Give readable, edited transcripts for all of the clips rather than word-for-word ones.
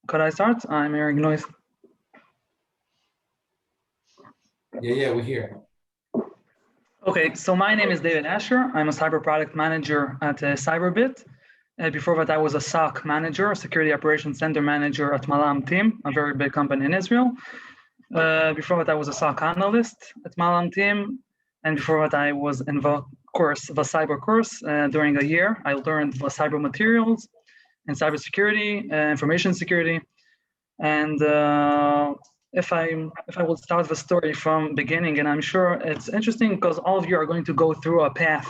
Could I start? I'm hearing noise. Yeah, we're here. Okay, so my name is David Asher. I'm a cyber product manager at Cyberbit. Before that, I was a SOC manager, Security Operations Center manager at Malam Team, a very big company in Israel. Before that, I was a SOC analyst at Malam Team. And before that, I was in the cyber course. During a year, I learned the cyber materials and cybersecurity, information security. And if I will start the story from beginning, and I'm sure it's interesting because all of you are going to go through a path,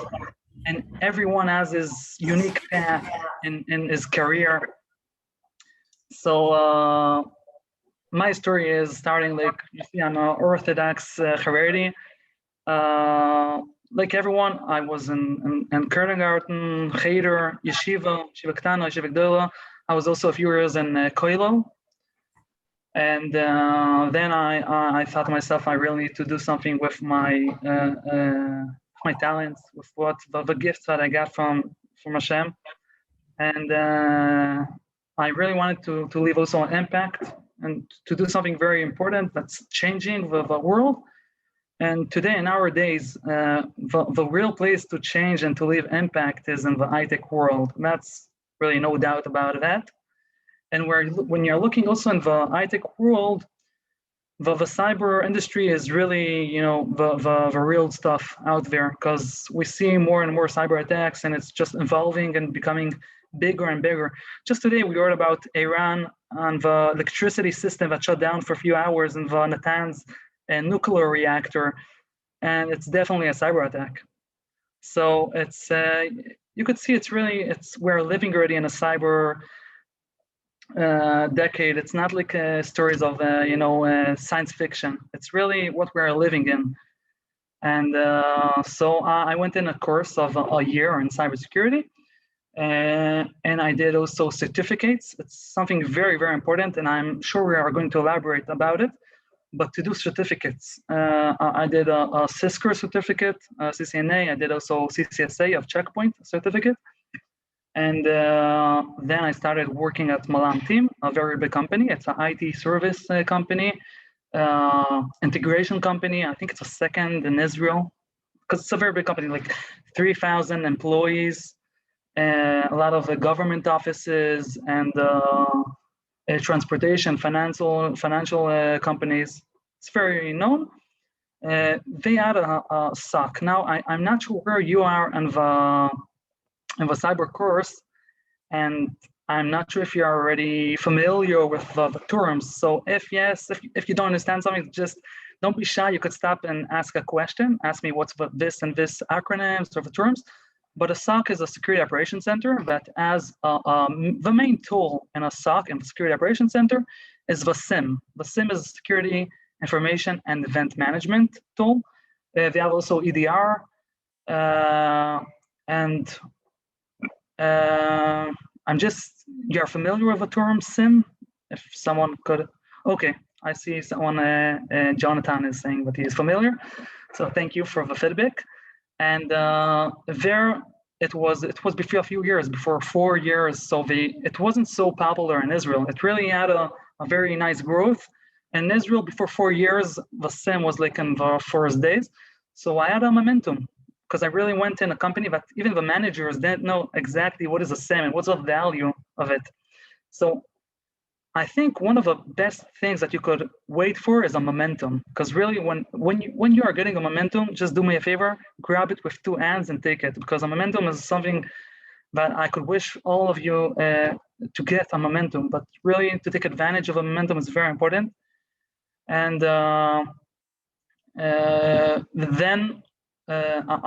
and everyone has his unique path in his career. So my story is starting like you see, I'm an Orthodox Haredi. Like everyone, I was in kindergarten, cheder, yeshiva, yeshiva Ktana, yeshiva Gdola. I was also a few years in Koilo. And then I thought to myself, I really need to do something with my talents, with what the gifts that I got from Hashem, and I really wanted to leave also an impact and to do something very important that's changing the world. And today, in our days, the real place to change and to leave impact is in the ITEC world. That's really no doubt about that. And when you're looking also in the ITEC world, the cyber industry is really, the real stuff out there, because we see more and more cyber attacks, and it's just evolving and becoming bigger and bigger. Just today, we heard about Iran and the electricity system that shut down for a few hours in the Natanz nuclear reactor, and it's definitely a cyber attack. So it's you could see we're living already in a cyber decade. It's not like stories of science fiction. It's really what we're living in. And so I went in a course of a year in cybersecurity, and I did also certificates. It's something very, very important, and I'm sure we are going to elaborate about it. But to do certificates, I did a CISCR certificate, CCNA. I did also CCSA of Checkpoint certificate. And then I started working at Malam Team, a very big company. It's an IT service company, integration company. I think it's a second in Israel, because it's a very big company, like 3,000 employees, a lot of the government offices, and transportation, financial companies. It's very known. They had a SOC. Now, I'm not sure where you are in the cyber course, and I'm not sure if you're already familiar with the terms. So if yes, if you don't understand something, just don't be shy. You could stop and ask a question. Ask me what's this and this acronyms or the terms. But a SOC is a security operations center that has the main tool in a SOC and the security operations center is the SIM. The SIM is a security information and event management tool. They have also EDR, and you're familiar with the term SIM? If someone could, okay, I see someone, Jonathan is saying that he is familiar. So thank you for the feedback. And there it was before a few years, before 4 years. So it wasn't so popular in Israel. It really had a very nice growth. In Israel, before 4 years, the SIM was like in the first days. So I had a momentum, because I really went in a company that even the managers didn't know exactly what is a SIM and what's the value of it. So I think one of the best things that you could wait for is a momentum, because really when you are getting a momentum, just do me a favor, grab it with 2 hands and take it, because a momentum is something that I could wish all of you to get a momentum, but really to take advantage of a momentum is very important. And then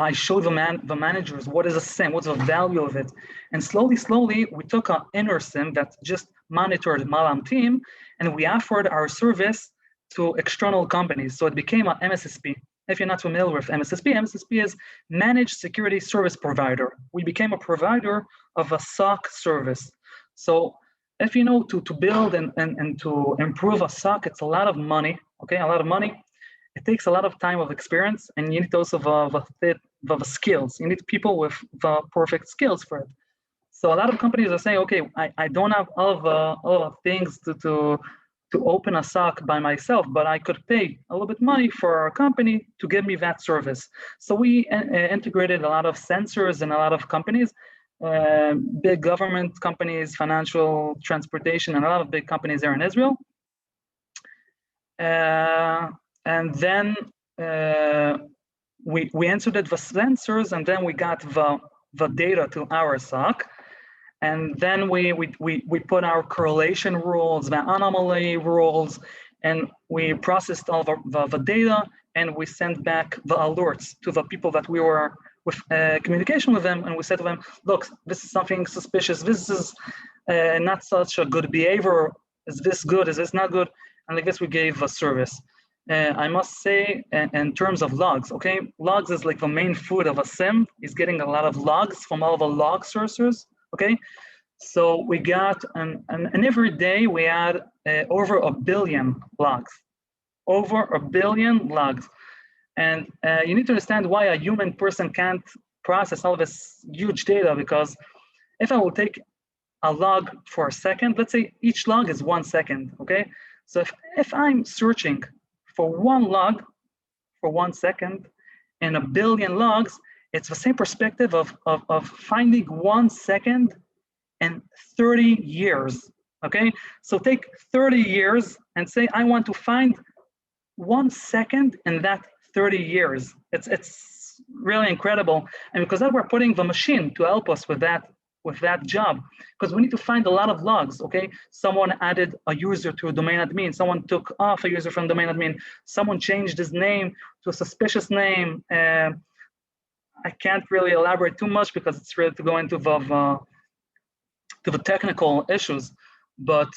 I showed the managers what is a SIM, what's the value of it. And slowly, we took an inner SIM that just monitored Malam Team, and we offered our service to external companies. So it became an MSSP. If you're not familiar with MSSP is Managed Security Service Provider. We became a provider of a SOC service. So if you know to build and to improve a SOC, it's a lot of money, okay, a lot of money. It takes a lot of time of experience, and you need also the skills. You need people with the perfect skills for it. So a lot of companies are saying, okay, I don't have all of things to open a SOC by myself, but I could pay a little bit money for our company to give me that service. So we integrated a lot of sensors in a lot of companies, big government companies, financial, transportation, and a lot of big companies there in Israel. And then we inserted the sensors, and then we got the data to our SOC. And then we put our correlation rules, the anomaly rules, and we processed all the data, and we sent back the alerts to the people that we were with communication with them, and we said to them, look, this is something suspicious, this is not such a good behavior, is this good, is this not good? And I guess we gave a service. I must say, in terms of logs, okay, logs is like the main food of a SIEM. Is getting a lot of logs from all the log sources, okay? So we got, and every day we had over 1 billion logs, over 1 billion logs. And you need to understand why a human person can't process all this huge data, because if I will take a log for a second, let's say each log is 1 second, okay? So if I'm searching for one log for 1 second and 1 billion logs, it's the same perspective of finding 1 second in 30 years, okay? So take 30 years and say, I want to find 1 second in that 30 years. It's really incredible. And because that, we're putting the machine to help us with that job, because we need to find a lot of logs, okay? Someone added a user to a domain admin, someone took off a user from domain admin, someone changed his name to a suspicious name. I can't really elaborate too much because it's really to go into the technical issues, but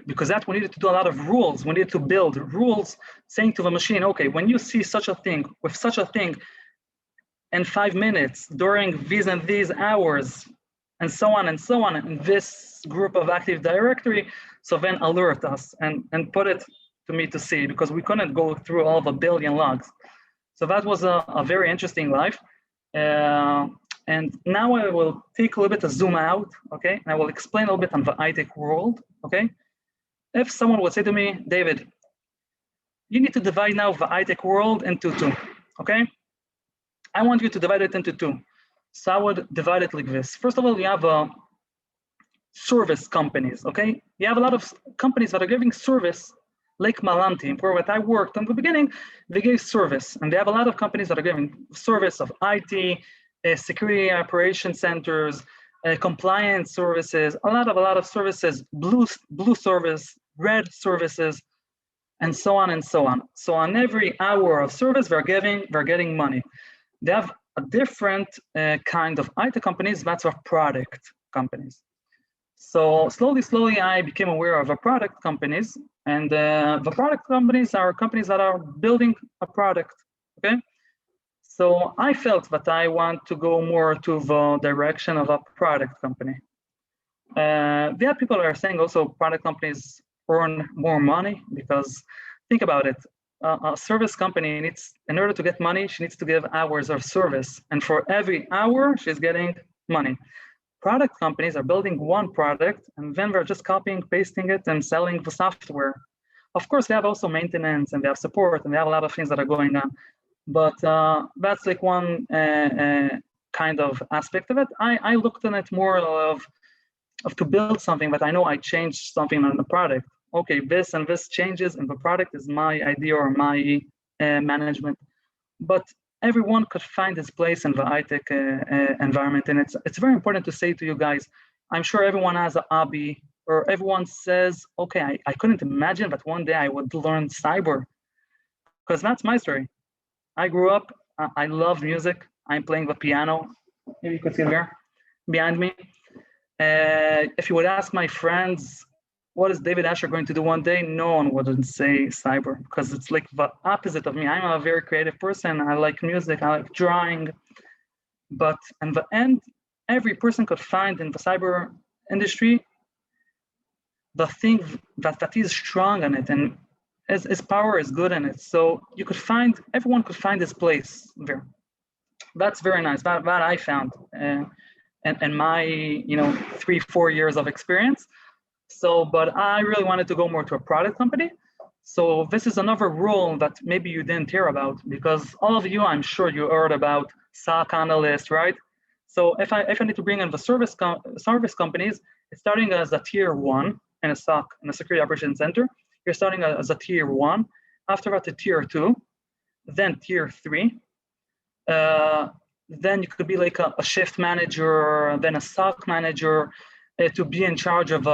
because that we needed to do a lot of rules. We needed to build rules saying to the machine, okay, when you see such a thing with such a thing in 5 minutes during these and these hours, and so on in this group of Active Directory, so then alert us and put it to me to see, because we couldn't go through all the 1 billion logs. So that was a very interesting life. And now I will take a little bit of zoom out, okay? And I will explain a little bit on the ITEC world, okay? If someone would say to me, David, you need to divide now the ITEC world into 2, okay? I want you to divide it into 2. So I would divide it like this. First of all, you have service companies, okay? You have a lot of companies that are giving service, like Malanti, where what I worked in the beginning, they gave service. And they have a lot of companies that are giving service of IT, security operation centers, compliance services, a lot of services, blue service, red services, and so on and so on. So on every hour of service, they're getting money. They have a different kind of IT companies, that's our product companies. So slowly, I became aware of the product companies, and the product companies are companies that are building a product, okay? So I felt that I want to go more to the direction of a product company. There are people that are saying also product companies earn more money, because think about it, a service company needs, in order to get money, she needs to give hours of service. And for every hour, she's getting money. Product companies are building one product, and then they're just copying, pasting it, and selling the software. Of course, they have also maintenance, and they have support, and they have a lot of things that are going on. But that's like one kind of aspect of it. I looked at it more of to build something, but I know I changed something on the product. Okay, this and this changes, and the product is my idea or my management. But everyone could find his place in the ITEC environment, and it's very important to say to you guys, I'm sure everyone has a hobby, or everyone says, okay, I couldn't imagine that one day I would learn cyber, because that's my story. I grew up, I love music. I'm playing the piano. Maybe you could see there behind me. If you would ask my friends, what is David Asher going to do one day? No one wouldn't say cyber, because it's like the opposite of me. I'm a very creative person. I like music, I like drawing. But in the end, every person could find in the cyber industry the thing that is strong in it, and his power is good in it. So you could find, everyone could find his place there. That's very nice, that I found. and my 3-4 years of experience. So, but I really wanted to go more to a product company. So this is another role that maybe you didn't hear about, because all of you, I'm sure you heard about SOC analyst, right? So if I need to bring in the service companies, it's starting as a tier 1 in a SOC, in a security operations center. You're starting as a tier 1. After that, a tier 2, then tier 3. Then you could be like a shift manager, then a SOC manager, to be in charge of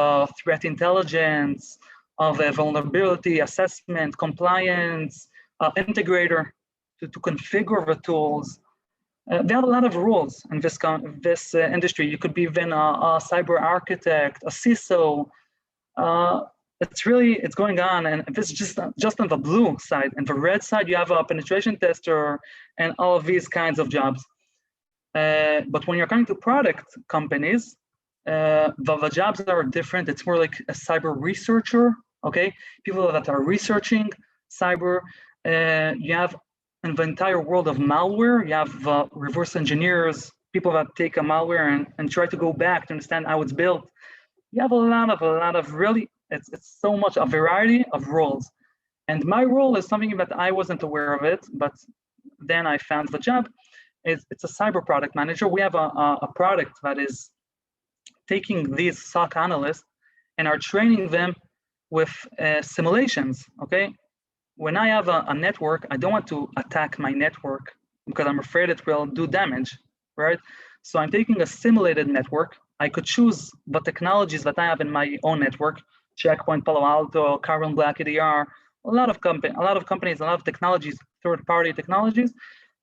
threat intelligence, of vulnerability assessment, compliance, integrator to configure the tools. There are a lot of roles in this industry. You could be even a cyber architect, a CISO. It's going on, and this is just on the blue side. And the red side, you have a penetration tester and all of these kinds of jobs. But when you're coming to product companies, the jobs are different. It's more like a cyber researcher, okay? People that are researching cyber. You have in the entire world of malware, you have reverse engineers, people that take a malware and try to go back to understand how it's built. You have a lot of really, it's so much a variety of roles. And my role is something that I wasn't aware of it, but then I found the job. It's a cyber product manager. We have a product that is taking these SOC analysts and are training them with simulations, okay? When I have a network, I don't want to attack my network because I'm afraid it will do damage, right? So I'm taking a simulated network. I could choose the technologies that I have in my own network, Checkpoint, Palo Alto, Carbon Black EDR, a lot of companies, a lot of technologies, third-party technologies.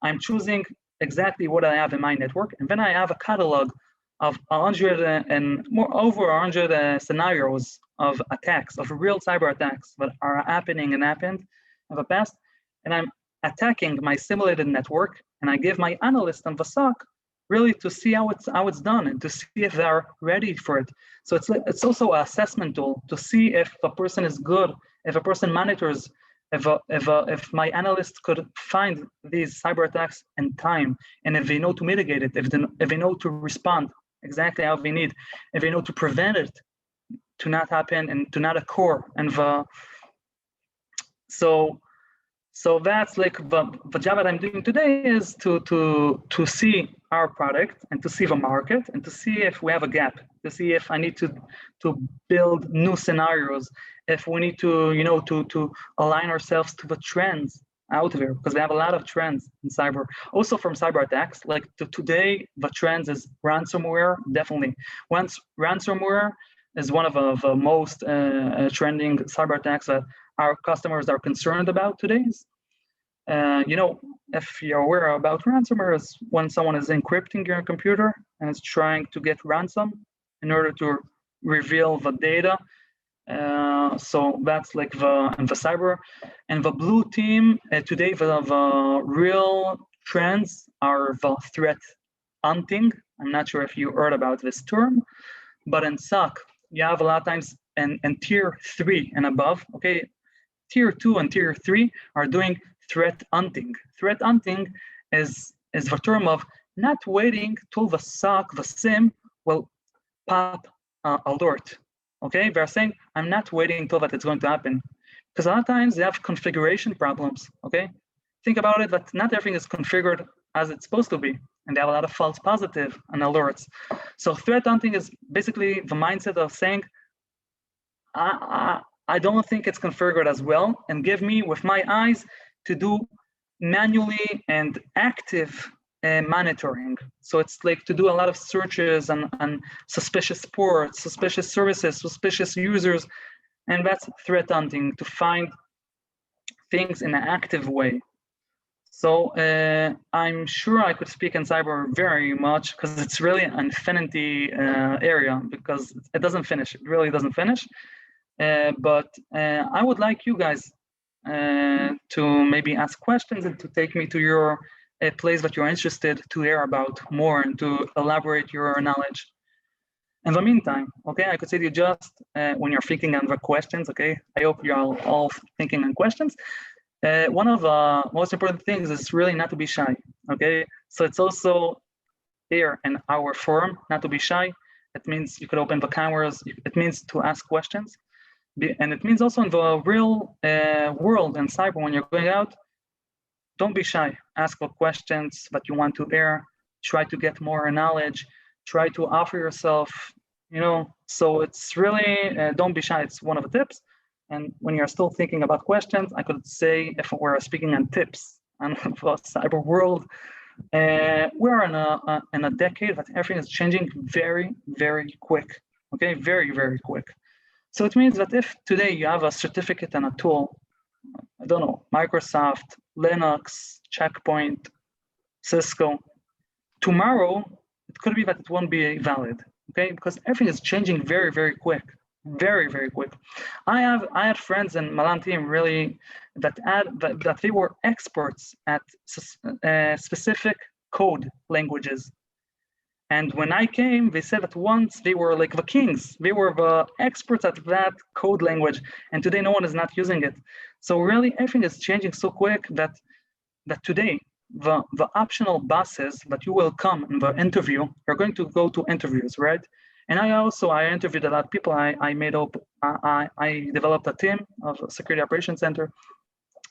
I'm choosing exactly what I have in my network, and then I have a catalog of 100 and more, over 100 scenarios of attacks, of real cyber attacks that are happening and happened in the past, and I'm attacking my simulated network, and I give my analyst and the SOC really to see how it's done and to see if they're ready for it. So it's also an assessment tool to see if a person is good, if a person monitors, if my analyst could find these cyber attacks in time, and if they know to mitigate it, if they know to respond exactly how they need, if they know to prevent it to not happen and to not occur. And so that's like the job that I'm doing today is to see our product and to see the market and to see if we have a gap, to see if I need to build new scenarios, if we need to to align ourselves to the trends out there, because we have a lot of trends in cyber. Also from cyber attacks, like today, the trends is ransomware, definitely. Once ransomware is one of the most trending cyber attacks that our customers are concerned about today. If you're aware about ransomware, is when someone is encrypting your computer and is trying to get ransom in order to reveal the data. So that's like the cyber. And the blue team, today the real trends are the threat hunting. I'm not sure if you heard about this term, but in SOC, you have a lot of times in tier 3 and above, okay, tier 2 and tier 3 are doing threat hunting. Threat hunting is the term of not waiting till the SOC, the SIM, will pop alert. Okay, they're saying, I'm not waiting until that it's going to happen. Because a lot of times they have configuration problems, okay? Think about it, that not everything is configured as it's supposed to be, and they have a lot of false positive and alerts. So threat hunting is basically the mindset of saying, I don't think it's configured as well, and give me, with my eyes, to do manually and active monitoring. So it's like to do a lot of searches and suspicious ports, suspicious services, suspicious users, and that's threat hunting, to find things in an active way. So I'm sure I could speak in cyber very much because it's really an infinity area, because it doesn't finish, it really doesn't finish. But I would like you guys to maybe ask questions and to take me to your place that you're interested to hear about more and to elaborate your knowledge. In the meantime, okay, I could say to you just when you're thinking on the questions, okay, I hope you're all thinking on questions. One of the most important things is really not to be shy, okay? So it's also here in our forum, not to be shy. It means you could open the cameras. It means to ask questions. And it means also in the real world in cyber, when you're going out, don't be shy. Ask the questions that you want to air. Try to get more knowledge. Try to offer yourself, so it's really, don't be shy. It's one of the tips. And when you're still thinking about questions, I could say, if we're speaking on tips on the cyber world, we're in a decade that everything is changing very, very quick. Okay, very, very quick. So it means that if today you have a certificate and a tool, I don't know, Microsoft, Linux, Checkpoint, Cisco, tomorrow it could be that it won't be valid. Okay, because everything is changing very, very quick. Very, very quick. I had friends in Milan team really that they were experts at specific code languages. And when I came, they said that once they were like the kings. They were the experts at that code language, and today no one is not using it. So really, everything is changing so quick that today the optional bosses that you will come in the interview, you're going to go to interviews, right? And I interviewed a lot of people. I developed a team of Security Operations Center.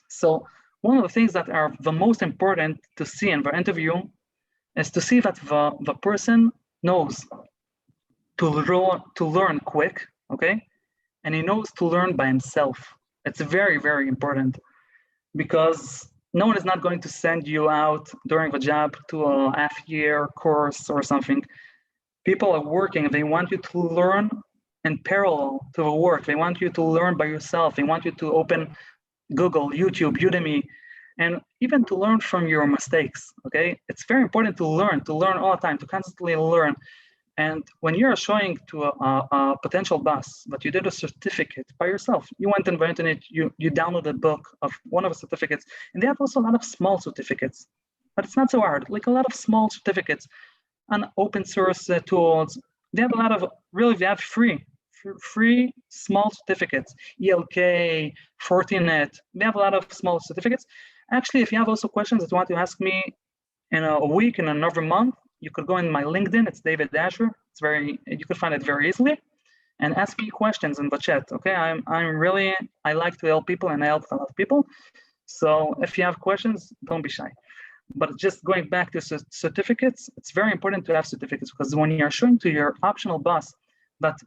So one of the things that are the most important to see in the interview is to see that the person knows to learn quick, okay? And he knows to learn by himself. It's very, very important, because no one is not going to send you out during the job to a half-year course or something. People are working, they want you to learn in parallel to the work. They want you to learn by yourself. They want you to open Google, YouTube, Udemy, and even to learn from your mistakes, okay? It's very important to learn all the time, to constantly learn. And when you're showing to a potential boss that you did a certificate by yourself, you went on the internet, you downloaded a book of one of the certificates, and they have also a lot of small certificates, but it's not so hard, like a lot of small certificates on open source tools. They have a lot of, really, they have free small certificates, ELK, Fortinet. They have a lot of small certificates. Actually, if you have also questions that you want to ask me in a week, in another month, you could go in my LinkedIn. It's David Dasher. You could find it very easily, and ask me questions in the chat. Okay, I like to help people, and I help a lot of people. So if you have questions, don't be shy. But just going back to certificates, it's very important to have certificates, because when you're showing to your optional boss that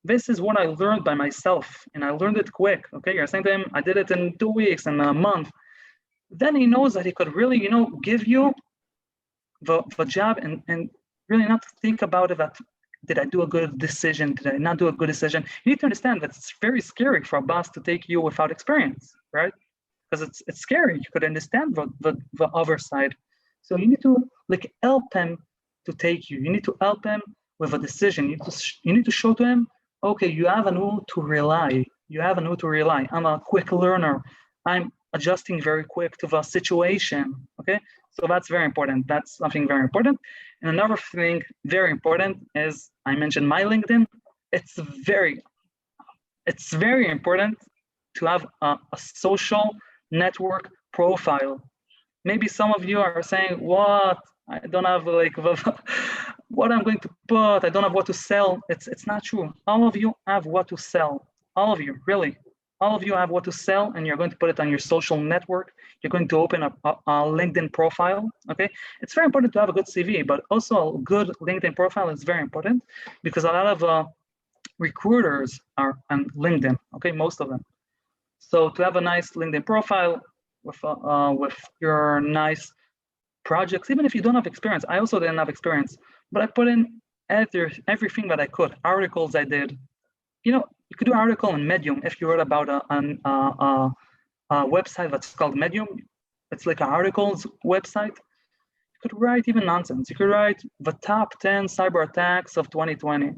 this is what I learned by myself, and I learned it quick, okay? You're saying to him, I did it in 2 weeks, in a month. Then he knows that he could really, give you the job, and really not think about it that, did I do a good decision? Did I not do a good decision? You need to understand that it's very scary for a boss to take you without experience, right? Because it's scary. You could understand the other side. So you need to help him to take you. You need to help him with a decision. You need to show to him, okay, you have a who to rely. You have a who to rely. I'm a quick learner. I'm adjusting very quick to the situation, okay? So that's very important. That's something very important. And another thing very important is, I mentioned my LinkedIn. It's very important to have a social network profile. Maybe some of you are saying, what? I don't have what I'm going to put. I don't have what to sell. It's not true. All of you have what to sell. All of you, really. All of you have what to sell, and you're going to put it on your social network. You're going to open a LinkedIn profile, okay? It's very important to have a good CV, but also a good LinkedIn profile is very important, because a lot of recruiters are on LinkedIn, okay? Most of them. So to have a nice LinkedIn profile with your nice projects, even if you don't have experience. I also didn't have experience, but I put in everything that I could. Articles I did. You could do an article on Medium if you wrote about a website that's called Medium. It's like an articles website. You could write even nonsense. You could write the top 10 cyber attacks of 2020.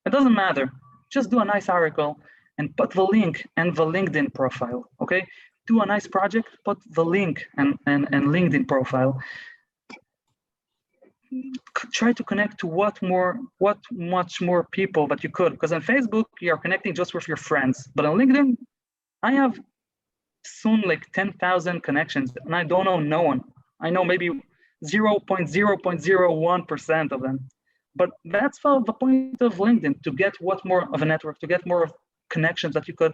It doesn't matter. Just do a nice article and put the link and the LinkedIn profile, okay? Do a nice project, put the link and LinkedIn profile. Try to connect to what much more people that you could, because on Facebook, you're connecting just with your friends. But on LinkedIn, I have soon 10,000 connections, and I don't know no one. I know maybe 0.001% of them. But that's the point of LinkedIn, to get what more of a network, to get more connections that you could.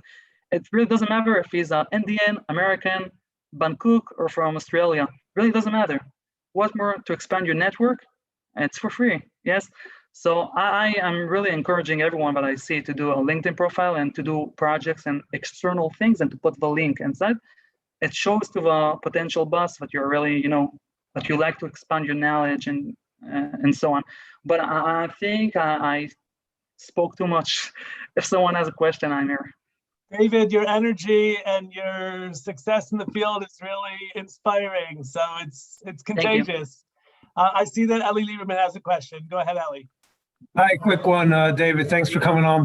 It really doesn't matter if he's an Indian, American, Bangkok, or from Australia. Really doesn't matter. What more to expand your network? It's for free, yes? So I am really encouraging everyone that I see to do a LinkedIn profile and to do projects and external things and to put the link inside. It shows to the potential boss that you're really, that you like to expand your knowledge and so on. But I think I spoke too much. If someone has a question, I'm here. David, your energy and your success in the field is really inspiring. So it's contagious. I see that Ellie Lieberman has a question. Go ahead, Ellie. Hi, quick one, David. Thanks for coming on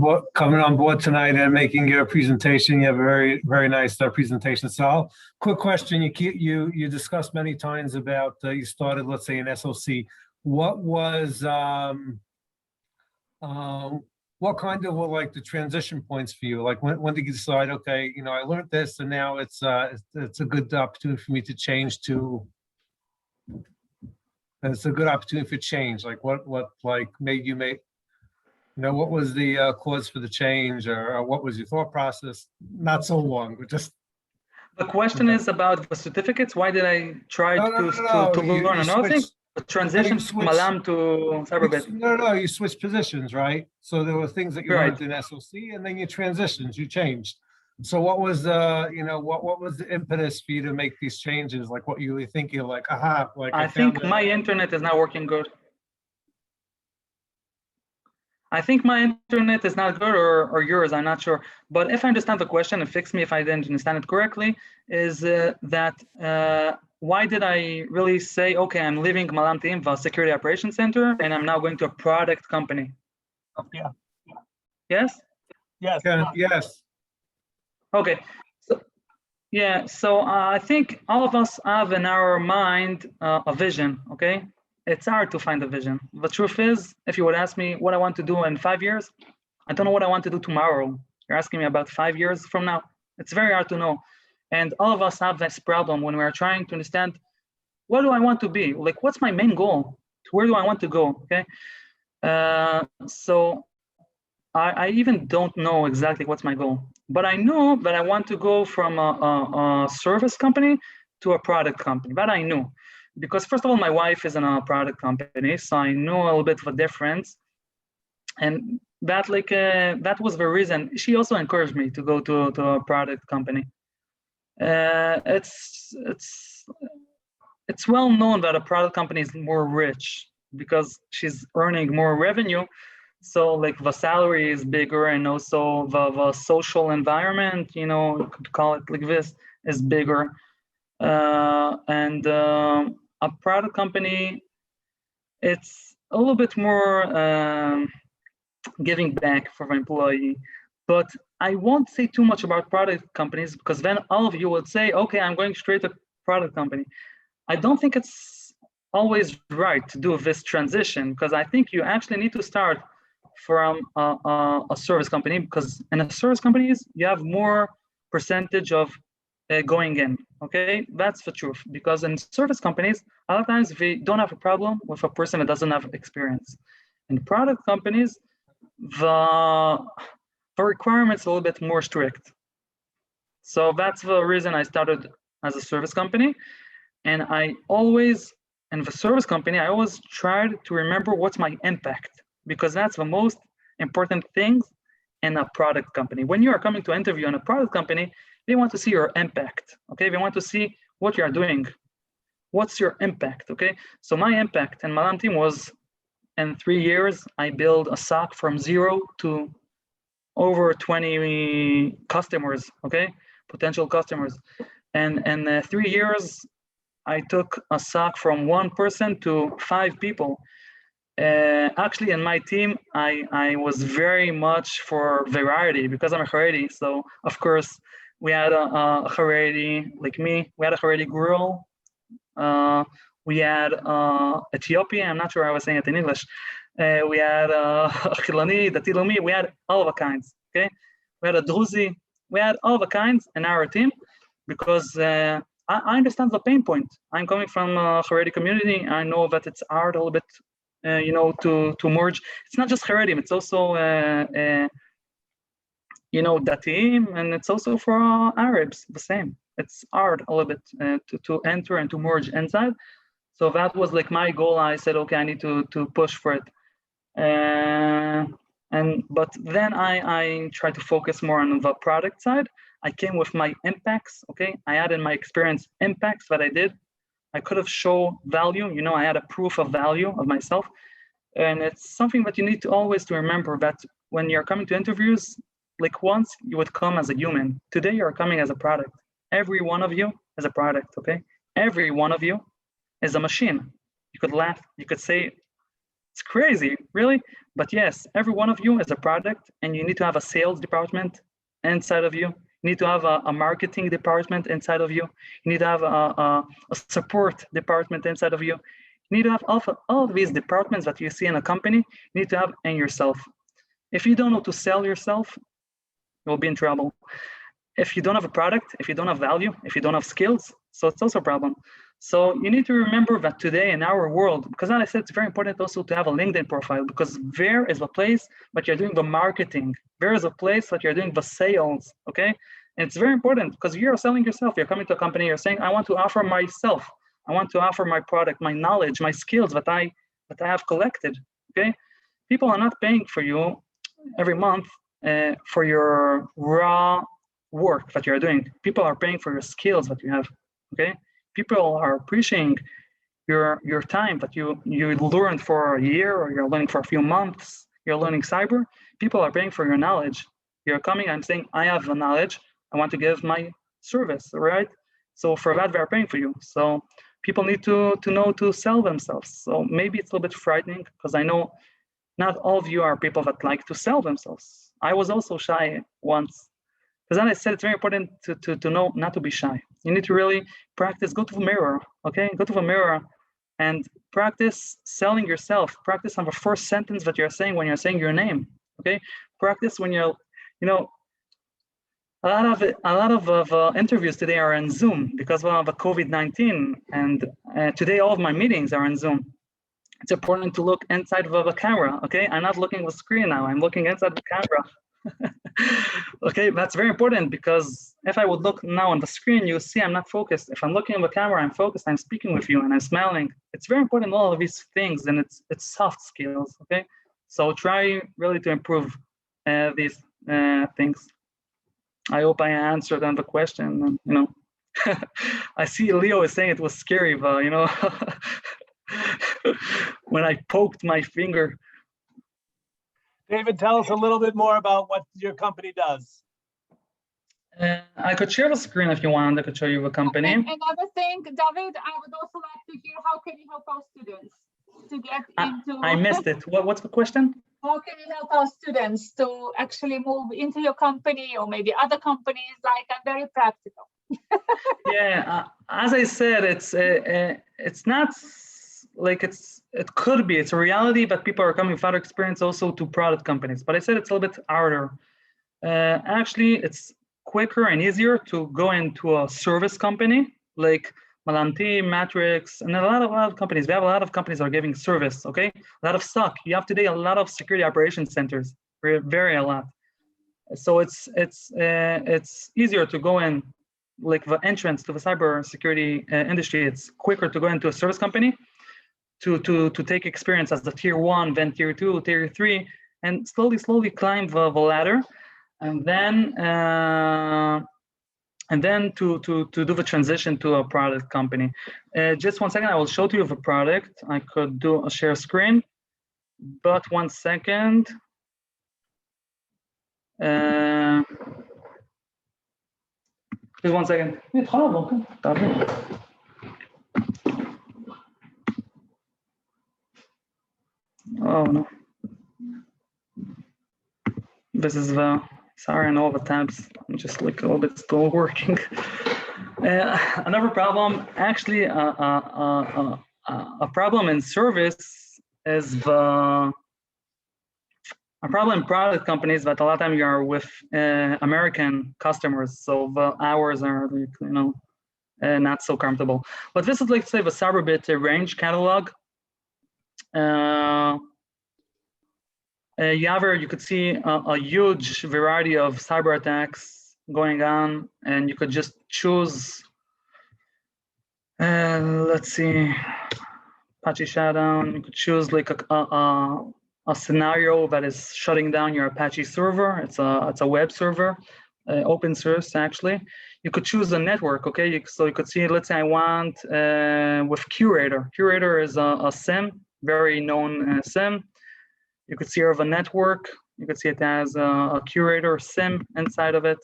board tonight and making your presentation. You have a very nice presentation. So, quick question: you discussed many times about you started, let's say, an SOC. What was what kind of were like the transition points for you? Like when did you decide? Okay, I learned this, and now it's a good opportunity for me to change to. It's a good opportunity for change. Like what like made you make, what was the cause for the change, or what was your thought process? Not so long, but just. The question is about the certificates. Why did I try to learn another thing? The transition from Malam to Cyberbit. No, you switched positions, right? So there were things that you learned in SOC, and then you transitioned, you changed. So what was what was the impetus for you to make these changes? Like what you were thinking, like, aha, like I think my internet is not working good. I think my internet is not good, or yours, I'm not sure. But if I understand the question, and fix me if I didn't understand it correctly, is that why did I really say, okay, I'm leaving Malam team, the Security Operations Center, and I'm now going to a product company? Yeah. Yes? Yes. Yes. Okay. So I think all of us have in our mind a vision, okay? It's hard to find a vision. The truth is, if you would ask me what I want to do in 5 years, I don't know what I want to do tomorrow. You're asking me about 5 years from now. It's very hard to know. And all of us have this problem when we're trying to understand, what do I want to be? Like, what's my main goal? Where do I want to go, okay? So I even don't know exactly what's my goal, but I know that I want to go from a service company to a product company. That I know, because first of all, my wife is in a product company, so I know a little bit of a difference, and that that was the reason. She also encouraged me to go to a product company. It's well known that a product company is more rich because she's earning more revenue. So like the salary is bigger, and also the social environment, you could call it like this, is bigger. And a product company, it's a little bit more giving back for the employee. But I won't say too much about product companies, because then all of you would say, okay, I'm going straight to product company. I don't think it's always right to do this transition, because I think you actually need to start from a service company, because in a service companies you have more percentage of going in. Okay, that's the truth, because in service companies a lot of times they don't have a problem with a person that doesn't have experience. In product companies, the requirements are a little bit more strict. So that's the reason I started as a service company. And I always, in the service company, I always tried to remember what's my impact, because that's the most important thing in a product company. When you are coming to interview in a product company, they want to see your impact, okay? They want to see what you are doing. What's your impact, okay? So my impact in Malam team was, in 3 years, I built a SOC from 0 to over 20 customers, okay? Potential customers. And in 3 years, I took a SOC from 1 person to 5 people. Actually, in my team, I was very much for variety, because I'm a Haredi. So, of course, we had a Haredi, like me. We had a Haredi girl. We had Ethiopian. I'm not sure how I was saying it in English. We had Chilani, Dati Lomi. We had all the kinds, okay? We had a Druzi. We had all the kinds in our team, because I understand the pain point. I'm coming from a Haredi community. I know that it's hard a little bit, to merge. It's not just Haredim, it's also, Datim, and it's also for Arabs, the same. It's hard a little bit to enter and to merge inside. So that was like my goal. I said, okay, I need to push for it. But then I tried to focus more on the product side. I came with my impacts, okay? I added my experience impacts that I did. I could have shown value, I had a proof of value of myself. And it's something that you need to always to remember, that when you're coming to interviews, like once you would come as a human, today you're coming as a product. Every one of you is a product, okay? Every one of you is a machine. You could laugh, you could say, it's crazy, really? But yes, every one of you is a product, and you need to have a sales department inside of you. You need to have a marketing department inside of you. You need to have a support department inside of you. You need to have all of these departments that you see in a company, you need to have in yourself. If you don't know to sell yourself, you'll be in trouble. If you don't have a product, if you don't have value, if you don't have skills, so it's also a problem. So you need to remember that today in our world, because as I said, it's very important also to have a LinkedIn profile, because there is a place that you're doing the marketing. There is a place that you're doing the sales, okay? And it's very important because you're selling yourself. You're coming to a company, you're saying, I want to offer myself. I want to offer my product, my knowledge, my skills that I have collected, okay? People are not paying for you every month for your raw work that you're doing. People are paying for your skills that you have, okay? People are appreciating your time that you learned for a year, or you're learning for a few months, you're learning cyber. People are paying for your knowledge. You're coming, I'm saying, I have the knowledge, I want to give my service, right? So for that, they're paying for you. So people need to know to sell themselves. So maybe it's a little bit frightening, because I know not all of you are people that like to sell themselves. I was also shy once. Because then I said it's very important to know not to be shy. You need to really practice, go to the mirror, okay? Go to the mirror and practice selling yourself. Practice on the first sentence that you're saying when you're saying your name, okay? Practice when you're, a lot of interviews today are in Zoom because of the COVID-19, and today all of my meetings are in Zoom. It's important to look inside of the camera, okay? I'm not looking at the screen now, I'm looking inside the camera. Okay, that's very important, because if I would look now on the screen, you see I'm not focused. If I'm looking at the camera, I'm focused, I'm speaking with you, and I'm smiling. It's very important, all of these things, and it's soft skills, okay? So try really to improve these things. I hope I answered on the question, I see Leo is saying it was scary, but when I poked my finger. David, tell us a little bit more about what your company does. I could share the screen if you want. I could show you the company. And another thing, David, I would also like to hear, how can you help our students to get into... I missed it. What's the question? How can you help our students to actually move into your company, or maybe other companies? Like, I'm very practical. Yeah, as I said, it's not like it could be. It's a reality, but people are coming without experience also to product companies. But I said it's a little bit harder. Actually, it's quicker and easier to go into a service company like Malanti, Matrix, and a lot of companies. We have a lot of companies that are giving service, okay? A lot of SOC. You have today a lot of security operations centers, very a lot. So it's easier to go in, like the entrance to the cyber security industry. It's quicker to go into a service company to take experience as the tier 1, then tier 2, tier 3, and slowly climb the ladder, and then to do the transition to a product company. Just 1 second, I will show to you the product. I could do a share screen, but 1 second. Just 1 second. Oh no. This is sorry, and all the tabs. I'm just like a little bit still working. Another problem, actually, a problem in service is a problem in product companies that a lot of time you are with American customers, so the hours are like, not so comfortable. But this is like, say, the Cyberbit range catalog. You could see a huge variety of cyber attacks going on, and you could just choose, let's see, Apache Shutdown. You could choose like a scenario that is shutting down your Apache server. It's a web server, open source actually. You could choose a network, okay? So you could see, let's say I want with Curator. Curator is a SIM, very known SIM. You could see of a network. You could see it has a Curator SIM inside of it.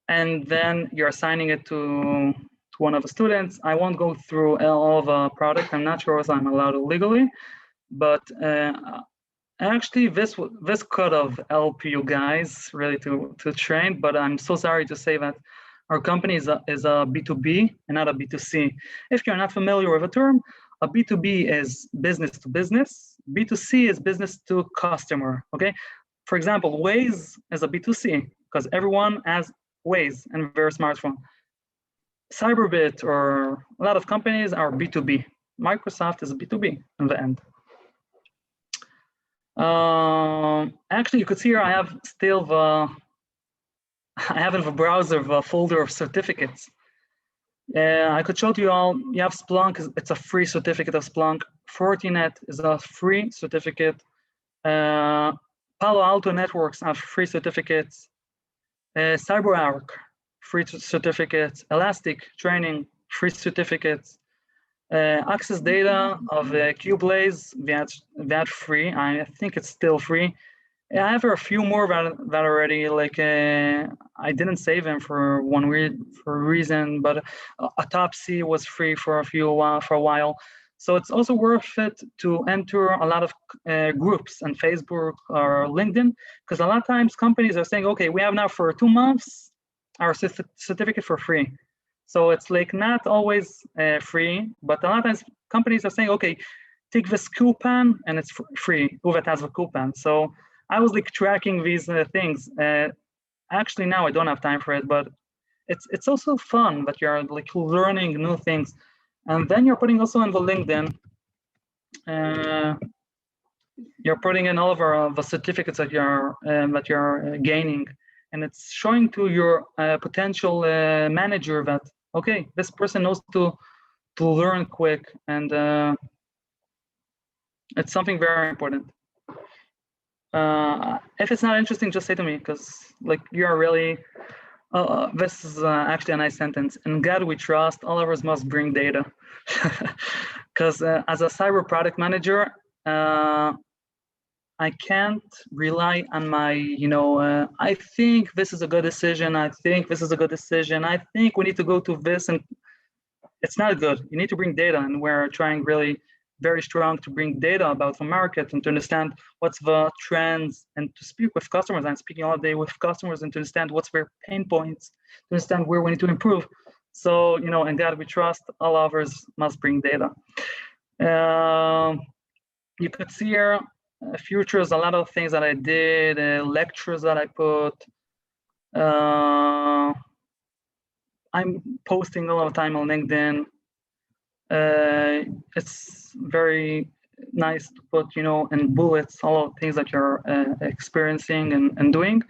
And then you're assigning it to one of the students. I won't go through all of the product. I'm not sure if I'm allowed to legally, but actually this could have helped you guys really to train, but I'm so sorry to say that our company is a B2B and not a B2C. If you're not familiar with the term, a B2B is business to business. B2C is business to customer, okay? For example, Waze is a B2C because everyone has Waze and their smartphone. Cyberbit or a lot of companies are B2B. Microsoft is a B2B in the end. Actually, you could see here I have still I have in the browser the folder of certificates. I could show to you all. You have Splunk, it's a free certificate of Splunk. Fortinet is a free certificate. Palo Alto Networks have free certificates. CyberArk, free certificates. Elastic Training, free certificates. Access Data of QBlaze, that free. I think it's still free. I have a few more that already, like I didn't save them for a reason, but a top C was free for a while. So it's also worth it to enter a lot of groups on Facebook or LinkedIn, because a lot of times companies are saying, okay, we have now for 2 months our certificate for free. So it's like not always free, but a lot of times companies are saying, okay, take this coupon and it's free, whoever has a coupon. So I was like tracking these things. Actually, now I don't have time for it, but it's also fun that you're like learning new things. And then you're putting also in the LinkedIn, you're putting in all of the certificates that you're gaining, and it's showing to your potential manager that, okay, this person knows to learn quick, and it's something very important. If it's not interesting, just say to me, because like you're really, this is actually a nice sentence. In God we trust, all of us must bring data. Because as a cyber product manager, I can't rely on my, I think this is a good decision. I think this is a good decision. I think we need to go to this, and it's not good. You need to bring data, and we're trying really very strong to bring data about the market and to understand what's the trends, and to speak with customers. I'm speaking all day with customers and to understand what's their pain points, to understand where we need to improve. So, in God we trust, all others must bring data. You could see here futures, a lot of things that I did, lectures that I put. I'm posting all the time on LinkedIn. It's very nice to put, in bullets, all of the things that you're experiencing and doing.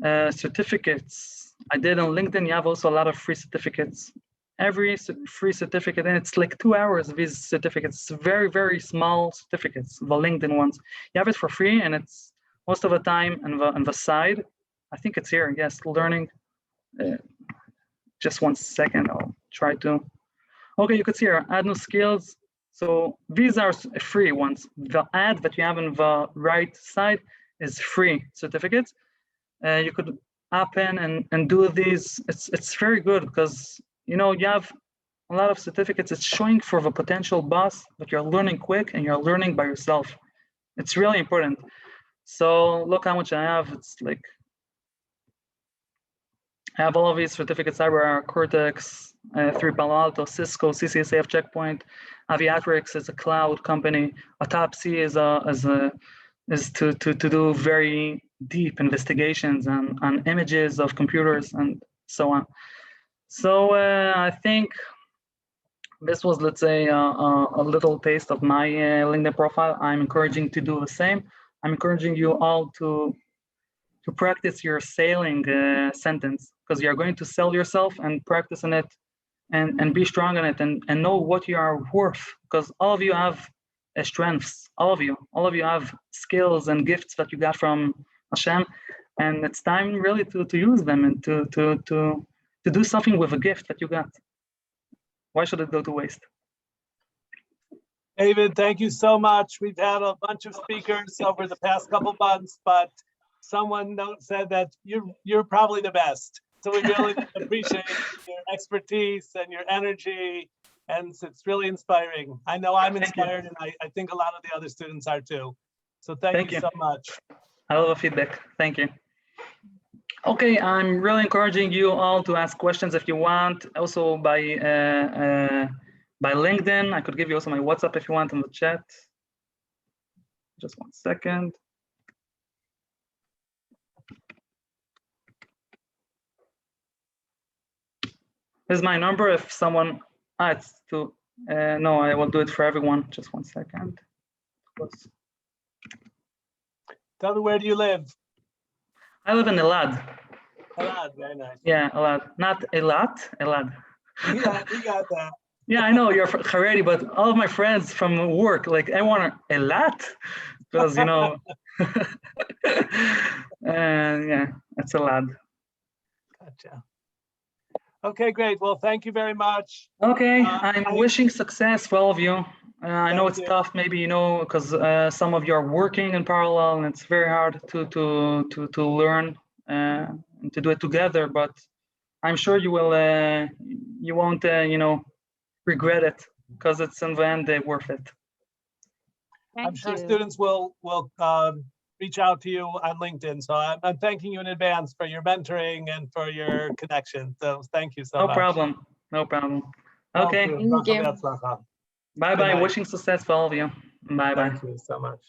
Certificates, I did on LinkedIn. You have also a lot of free certificates. Every free certificate, and it's like 2 hours of these certificates, very, very small certificates, the LinkedIn ones. You have it for free, and it's most of the time on the side. I think it's here, yes, learning. Just 1 second, I'll try to. Okay, you could see here, add new skills. So these are free ones. The ad that you have on the right side is free certificates. You could app in and do these. It's very good because, you have a lot of certificates. It's showing for the potential boss that you're learning quick and you're learning by yourself. It's really important. So look how much I have. It's like, I have all of these certificates: CyberArk, Cortex, 3 Palo Alto, Cisco, CCSAF Checkpoint. Aviatrix is a cloud company. Autopsy is to do very deep investigations on images of computers and so on. So I think this was, let's say, a little taste of my LinkedIn profile. I'm encouraging to do the same. I'm encouraging you all to practice your selling sentence, because you're going to sell yourself, and practice on it, and be strong on it, and know what you are worth, because all of you have strengths. All of you have skills and gifts that you got from Hashem, and it's time really to use them, and to do something with a gift that you got. Why should it go to waste? David, thank you so much. We've had a bunch of speakers over the past couple months, but someone said that you're probably the best. So we really appreciate your expertise and your energy, and it's really inspiring. I know I'm inspired, and I think a lot of the other students are too. So thank you so much. I love the feedback. Thank you. Okay, I'm really encouraging you all to ask questions if you want. Also by LinkedIn. I could give you also my WhatsApp if you want in the chat. Just 1 second. This is my number. If someone, it's to, no, I will do it for everyone. Just 1 second. Tell me, where do you live? I live in Elad. Elad, very nice. Yeah, Elad. Not Elat, Elad. Yeah, we got that. Yeah, I know you're Haredi, but all of my friends from work, like everyone are Elat, because you know, yeah, it's Elad. Gotcha. Okay, great. Well, thank you very much. Okay, I'm wishing success for all of you. I know it's tough, maybe, you know, because some of you are working in parallel, and it's very hard to learn and to do it together. But I'm sure you will, you won't, you know, regret it, because it's in the end worth it. I'm sure students will reach out to you on LinkedIn. So I'm thanking you in advance for your mentoring and for your connection. So thank you so much. No problem. No problem. Okay. Thank you. Bye-bye. Wishing success for all of you. Bye-bye. Thank you so much.